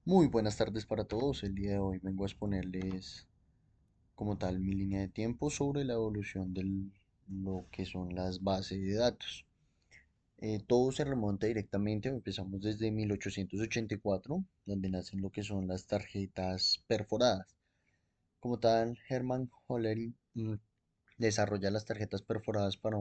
Muy buenas tardes para todos. El día de hoy vengo a exponerles como tal mi línea de tiempo sobre la evolución de lo que son las bases de datos. Todo se remonta directamente, empezamos desde 1884, donde nacen lo que son las tarjetas perforadas. Como tal, Hermann Hollerin desarrolla las tarjetas perforadas para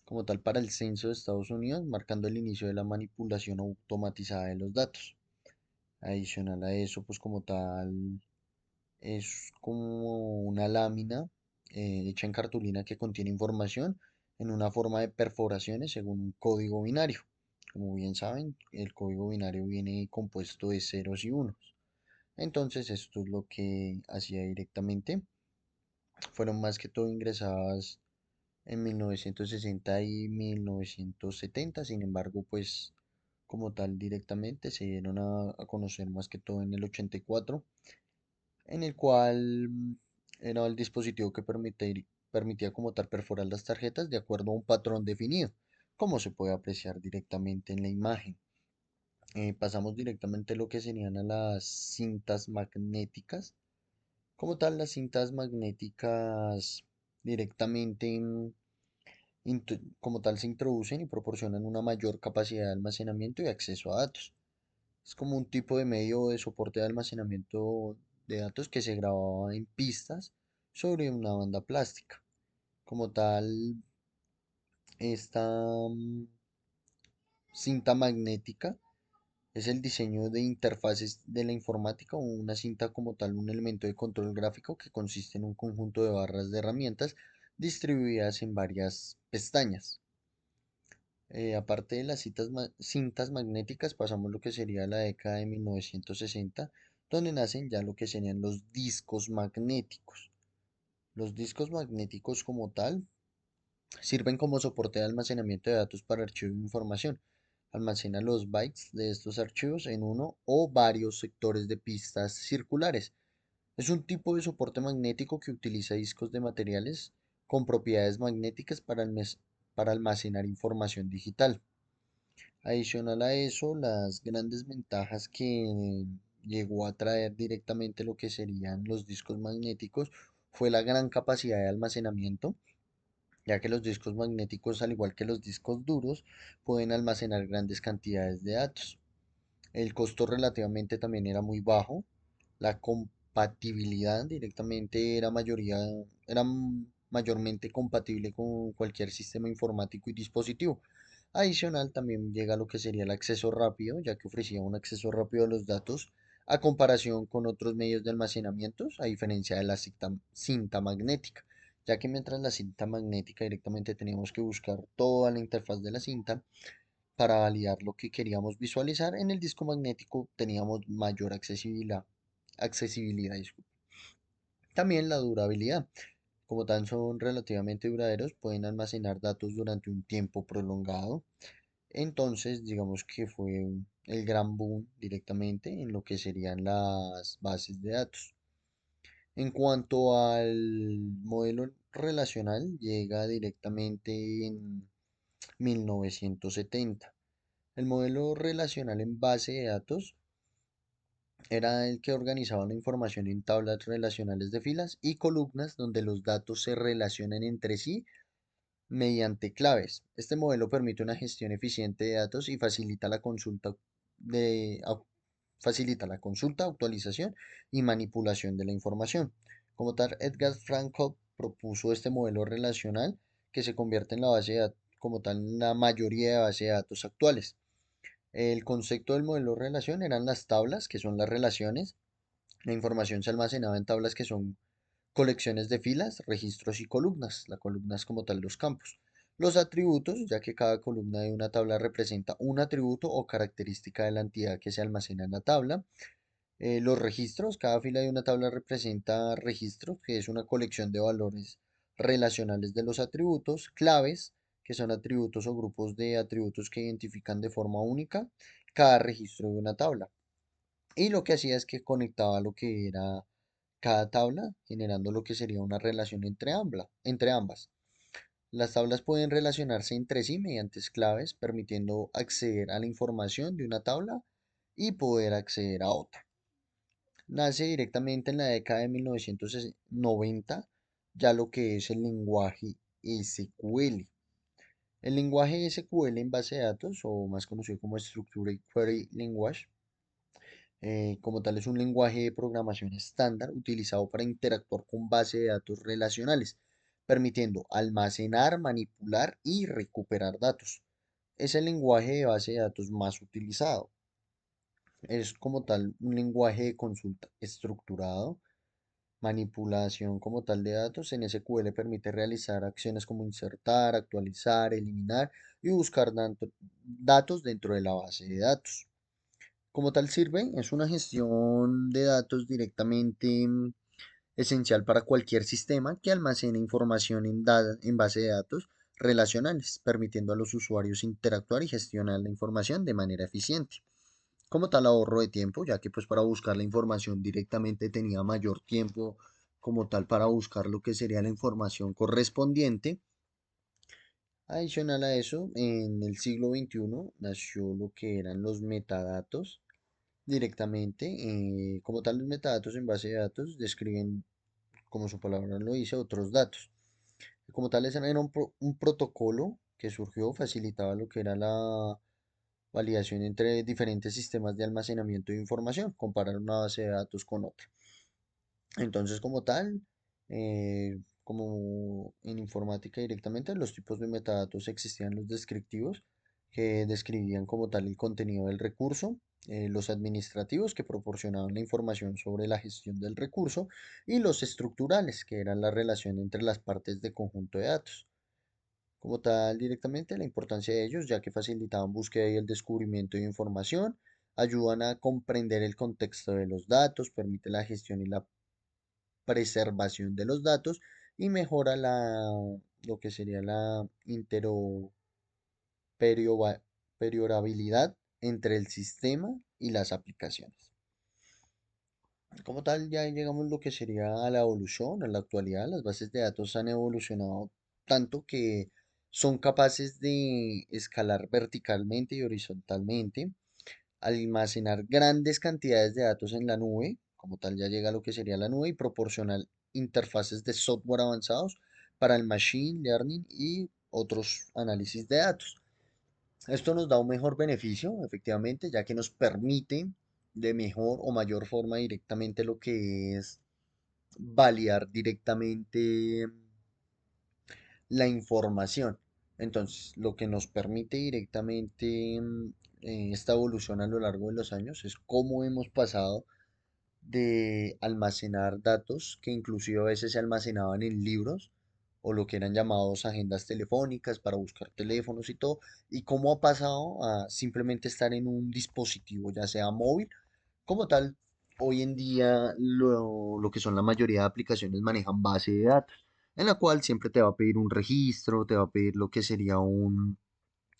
como tal para el censo de Estados Unidos, marcando el inicio de la manipulación automatizada de los datos. Adicional a eso, pues como tal, es como una lámina hecha en cartulina que contiene información en una forma de perforaciones según un código binario. Como bien saben, el código binario viene compuesto de ceros y unos. Entonces, esto es lo que hacía directamente. Fueron más que todo ingresadas en 1960 y 1970. Sin embargo, pues como tal directamente se dieron a conocer más que todo en el 84, en el cual era el dispositivo que permitía como tal perforar las tarjetas de acuerdo a un patrón definido, como se puede apreciar directamente en la imagen. Pasamos directamente a lo que serían a las cintas magnéticas. Como tal, las cintas magnéticas directamente como tal se introducen y proporcionan una mayor capacidad de almacenamiento y acceso a datos. Es como un tipo de medio de soporte de almacenamiento de datos que se grababa en pistas sobre una banda plástica. Como tal, esta cinta magnética es el diseño de interfaces de la informática o una cinta como tal, un elemento de control gráfico que consiste en un conjunto de barras de herramientas distribuidas en varias pestañas. Aparte de las cintas magnéticas, pasamos lo que sería la década de 1960, donde nacen ya lo que serían los discos magnéticos. Los discos magnéticos como tal sirven como soporte de almacenamiento de datos para archivo de información. Almacena los bytes de estos archivos en uno o varios sectores de pistas circulares. Es un tipo de soporte magnético que utiliza discos de materiales con propiedades magnéticas para almacenar información digital. Adicional a eso, las grandes ventajas que llegó a traer directamente lo que serían los discos magnéticos fue la gran capacidad de almacenamiento, ya que los discos magnéticos, al igual que los discos duros, pueden almacenar grandes cantidades de datos. El costo relativamente también era muy bajo. La compatibilidad directamente era mayormente compatible con cualquier sistema informático y dispositivo. Adicional, también llega lo que sería el acceso rápido, ya que ofrecía un acceso rápido a los datos a comparación con otros medios de almacenamiento, a diferencia de la cinta magnética, ya que mientras la cinta magnética directamente teníamos que buscar toda la interfaz de la cinta para validar lo que queríamos visualizar, en el disco magnético teníamos mayor accesibilidad, disculpe. También la durabilidad. Como tal son relativamente duraderos, pueden almacenar datos durante un tiempo prolongado. Entonces, digamos que fue el gran boom directamente en lo que serían las bases de datos. En cuanto al modelo relacional, llega directamente en 1970. El modelo relacional en base de datos era el que organizaba la información en tablas relacionales de filas y columnas donde los datos se relacionan entre sí mediante claves. Este modelo permite una gestión eficiente de datos y de, au- facilita la consulta, actualización y manipulación de la información. Como tal, Edgar Frankl propuso este modelo relacional que se convierte en la base de datos como tal en la mayoría de bases de datos actuales. El concepto del modelo de relación eran las tablas, que son las relaciones. La información se almacenaba en tablas que son colecciones de filas, registros y columnas. La columna es como tal los campos. Los atributos, ya que cada columna de una tabla representa un atributo o característica de la entidad que se almacena en la tabla. Los registros, cada fila de una tabla representa registros, que es una colección de valores relacionales de los atributos. Claves, que son atributos o grupos de atributos que identifican de forma única cada registro de una tabla. Y lo que hacía es que conectaba lo que era cada tabla, generando lo que sería una relación entre ambas. Las tablas pueden relacionarse entre sí mediante claves, permitiendo acceder a la información de una tabla y poder acceder a otra. Nace directamente en la década de 1990 ya lo que es el lenguaje SQL. El lenguaje SQL en base de datos, o más conocido como Structured Query Language, como tal es un lenguaje de programación estándar utilizado para interactuar con bases de datos relacionales, permitiendo almacenar, manipular y recuperar datos. Es el lenguaje de base de datos más utilizado. Es como tal un lenguaje de consulta estructurado, manipulación como tal de datos. En SQL permite realizar acciones como insertar, actualizar, eliminar y buscar datos dentro de la base de datos. Como tal sirve, es una gestión de datos directamente esencial para cualquier sistema que almacene información en base de datos relacionales, permitiendo a los usuarios interactuar y gestionar la información de manera eficiente. Como tal ahorro de tiempo, ya que pues para buscar la información directamente tenía mayor tiempo como tal para buscar lo que sería la información correspondiente. Adicional a eso, en el siglo XXI nació lo que eran los metadatos directamente. Como tal, los metadatos en base de datos describen, como su palabra lo dice, otros datos. Como tal, ese era un protocolo que surgió, facilitaba lo que era la validación entre diferentes sistemas de almacenamiento de información, comparar una base de datos con otra. Entonces, como tal, como en informática directamente, los tipos de metadatos existían los descriptivos, que describían como tal el contenido del recurso, los administrativos, que proporcionaban la información sobre la gestión del recurso, y los estructurales, que eran la relación entre las partes de conjunto de datos. Como tal, directamente la importancia de ellos, ya que facilitaban búsqueda y el descubrimiento de información, ayudan a comprender el contexto de los datos, permite la gestión y la preservación de los datos y mejora lo que sería la interoperabilidad entre el sistema y las aplicaciones. Como tal, ya llegamos lo que sería a la evolución, a la actualidad. Las bases de datos han evolucionado tanto que son capaces de escalar verticalmente y horizontalmente, almacenar grandes cantidades de datos en la nube, como tal ya llega a lo que sería la nube y proporcionar interfaces de software avanzados para el machine learning y otros análisis de datos. Esto nos da un mejor beneficio, efectivamente, ya que nos permite de mejor o mayor forma directamente lo que es validar directamente la información. Entonces, lo que nos permite directamente esta evolución a lo largo de los años es cómo hemos pasado de almacenar datos que inclusive a veces se almacenaban en libros o lo que eran llamados agendas telefónicas para buscar teléfonos y todo, y cómo ha pasado a simplemente estar en un dispositivo, ya sea móvil, como tal, hoy en día lo que son la mayoría de aplicaciones manejan base de datos, en la cual siempre te va a pedir un registro, te va a pedir lo que sería una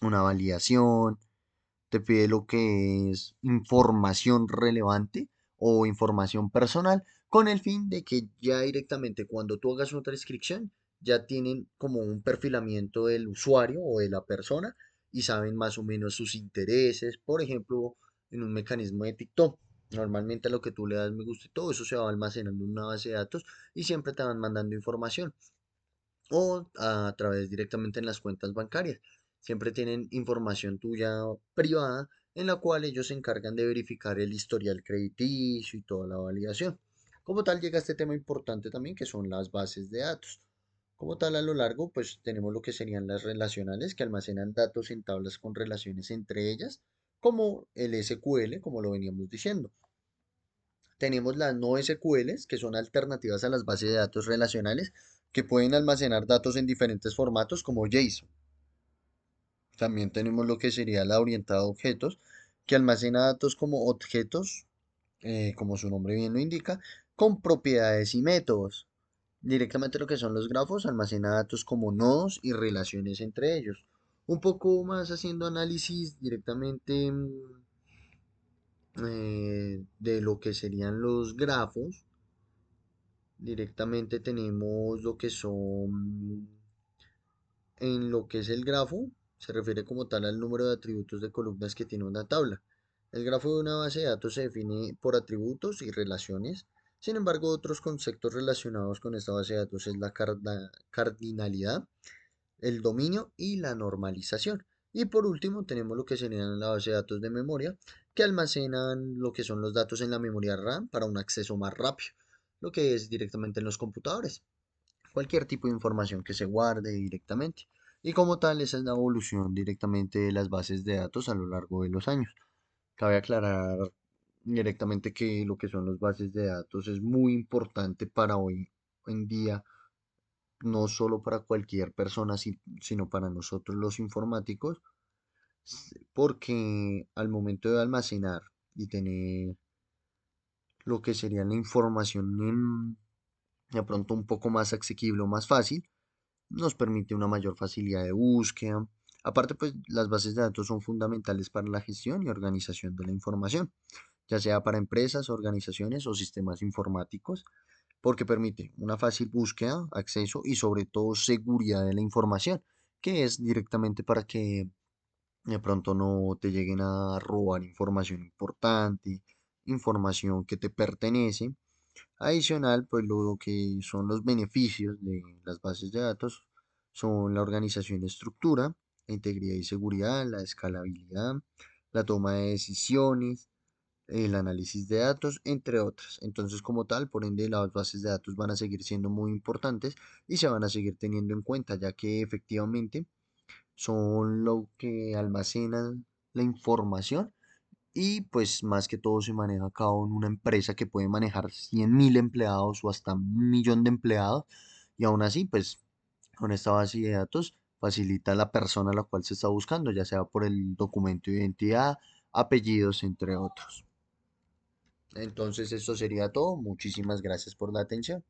validación, te pide lo que es información relevante o información personal, con el fin de que ya directamente cuando tú hagas otra inscripción, ya tienen como un perfilamiento del usuario o de la persona y saben más o menos sus intereses, por ejemplo, en un mecanismo de TikTok. Normalmente a lo que tú le das me gusta y todo eso se va almacenando en una base de datos y siempre te van mandando información o a través directamente en las cuentas bancarias. Siempre tienen información tuya privada en la cual ellos se encargan de verificar el historial crediticio y toda la validación. Como tal llega este tema importante también que son las bases de datos. Como tal a lo largo pues tenemos lo que serían las relacionales que almacenan datos en tablas con relaciones entre ellas, como el SQL, como lo veníamos diciendo. Tenemos las no SQLs, que son alternativas a las bases de datos relacionales, que pueden almacenar datos en diferentes formatos como JSON. También tenemos lo que sería la orientada a objetos, que almacena datos como objetos, como su nombre bien lo indica, con propiedades y métodos. Directamente lo que son los grafos, almacena datos como nodos y relaciones entre ellos. Un poco más haciendo análisis directamente de lo que serían los grafos. Directamente tenemos lo que son, en lo que es el grafo, se refiere como tal al número de atributos de columnas que tiene una tabla. El grafo de una base de datos se define por atributos y relaciones. Sin embargo, otros conceptos relacionados con esta base de datos es la cardinalidad, el dominio y la normalización. Y por último, tenemos lo que serían la base de datos de memoria, que almacenan lo que son los datos en la memoria RAM para un acceso más rápido, lo que es directamente en los computadores. Cualquier tipo de información que se guarde directamente. Y como tal, esa es la evolución directamente de las bases de datos a lo largo de los años. Cabe aclarar directamente que lo que son las bases de datos es muy importante para hoy en día, no solo para cualquier persona, sino para nosotros los informáticos, porque al momento de almacenar y tener lo que sería la información de pronto un poco más asequible o más fácil, nos permite una mayor facilidad de búsqueda. Aparte, pues las bases de datos son fundamentales para la gestión y organización de la información, ya sea para empresas, organizaciones o sistemas informáticos, porque permite una fácil búsqueda, acceso y sobre todo seguridad de la información, que es directamente para que de pronto no te lleguen a robar información importante, información que te pertenece. Adicional, pues lo que son los beneficios de las bases de datos son la organización y estructura, la integridad y seguridad, la escalabilidad, la toma de decisiones, el análisis de datos, entre otras. Entonces, como tal, por ende, las bases de datos van a seguir siendo muy importantes y se van a seguir teniendo en cuenta, ya que efectivamente son lo que almacenan la información y pues más que todo se maneja a cabo en una empresa que puede manejar 100.000 empleados o hasta 1 millón de empleados y aún así pues con esta base de datos facilita a la persona a la cual se está buscando, ya sea por el documento de identidad, apellidos, entre otros. Entonces, esto sería todo. Muchísimas gracias por la atención.